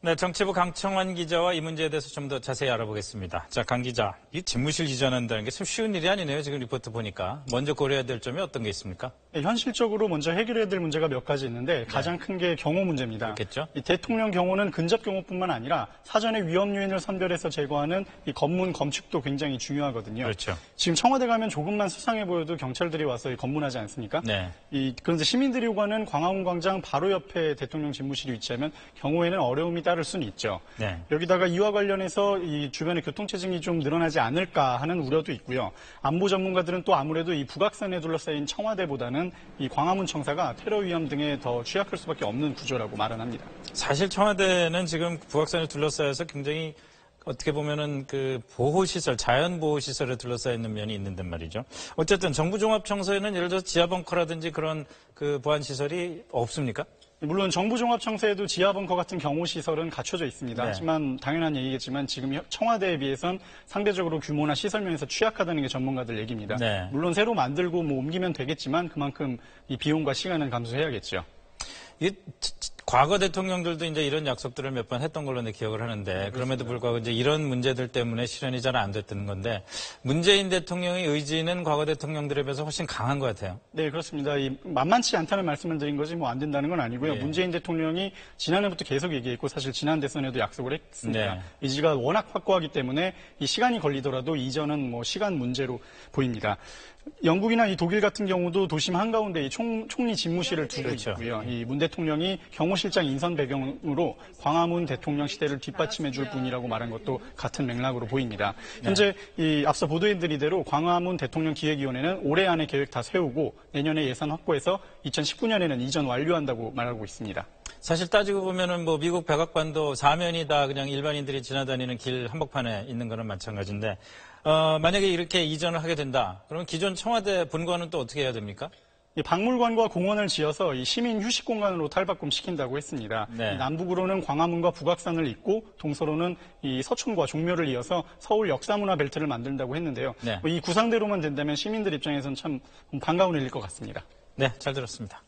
네, 정치부 강청환 기자와 이 문제에 대해서 좀 더 자세히 알아보겠습니다. 자, 강 기자, 이 집무실 이전한다는 게 참 쉬운 일이 아니네요. 지금 리포트 보니까. 먼저 고려해야 될 점이 어떤 게 있습니까? 네, 현실적으로 먼저 해결해야 될 문제가 몇 가지 있는데 가장 큰 게 경호 문제입니다. 그렇겠죠? 이 대통령 경호는 근접 경호뿐만 아니라 사전에 위험 요인을 선별해서 제거하는 이 검문 검축도 굉장히 중요하거든요. 그렇죠. 지금 청와대 가면 조금만 수상해 보여도 경찰들이 와서 검문하지 않습니까? 네. 그런데 시민들이 요구하는 광화문 광장 바로 옆에 대통령 집무실이 위치하면 경호에는 어려움이 따를 수는 있죠. 네. 여기다가 이와 관련해서 이 주변에 교통체증이 좀 늘어나지 않을까 하는 우려도 있고요. 안보 전문가들은 또 아무래도 이 북악산에 둘러싸인 청와대보다는 이 광화문 청사가 테러 위험 등에 더 취약할 수밖에 없는 구조라고 말은 합니다. 사실 청와대는 지금 북악산을 둘러싸여서 굉장히 어떻게 보면은 그 보호시설, 자연보호시설에 둘러싸여 있는 면이 있는데 말이죠. 어쨌든 정부종합청사에는 예를 들어서 지하벙커라든지 그런 그 보안시설이 없습니까? 물론 정부종합청사에도 지하벙커 같은 경호시설은 갖춰져 있습니다. 네. 하지만 당연한 얘기겠지만 지금 청와대에 비해선 상대적으로 규모나 시설면에서 취약하다는 게 전문가들 얘기입니다. 네. 물론 새로 만들고 뭐 옮기면 되겠지만 그만큼 이 비용과 시간은 감수해야겠죠. 과거 대통령들도 이제 이런 약속들을 몇 번 했던 걸로 내 기억을 하는데 그럼에도 불구하고 이제 이런 문제들 때문에 실현이 잘 안 됐던 건데 문재인 대통령의 의지는 과거 대통령들에 비해서 훨씬 강한 것 같아요. 네, 그렇습니다. 만만치 않다는 말씀을 드린 거지 뭐 안 된다는 건 아니고요. 네. 문재인 대통령이 지난해부터 계속 얘기했고 사실 지난 대선에도 약속을 했습니다. 네. 의지가 워낙 확고하기 때문에 이 시간이 걸리더라도 이전은 뭐 시간 문제로 보입니다. 영국이나 이 독일 같은 경우도 도심 한가운데 이 총리 집무실을 두고 그렇죠. 있고요. 이 문 대통령이 경호실장 인선 배경으로 광화문 대통령 시대를 뒷받침해 줄 분이라고 말한 것도 같은 맥락으로 보입니다. 현재 이 앞서 보도해드린 대로 광화문 대통령 기획위원회는 올해 안에 계획 다 세우고 내년에 예산 확보해서 2019년에는 이전 완료한다고 말하고 있습니다. 사실 따지고 보면은 뭐 미국 백악관도 사면이 다 그냥 일반인들이 지나다니는 길 한복판에 있는 거는 마찬가지인데 만약에 이렇게 이전을 하게 된다. 그러면 기존 청와대 본관은 또 어떻게 해야 됩니까? 박물관과 공원을 지어서 이 시민 휴식 공간으로 탈바꿈시킨다고 했습니다. 네. 남북으로는 광화문과 북악산을 잇고 동서로는 이 서촌과 종묘를 이어서 서울 역사문화 벨트를 만든다고 했는데요. 네. 이 구상대로만 된다면 시민들 입장에서는 참 반가운 일일 것 같습니다. 네, 잘 들었습니다.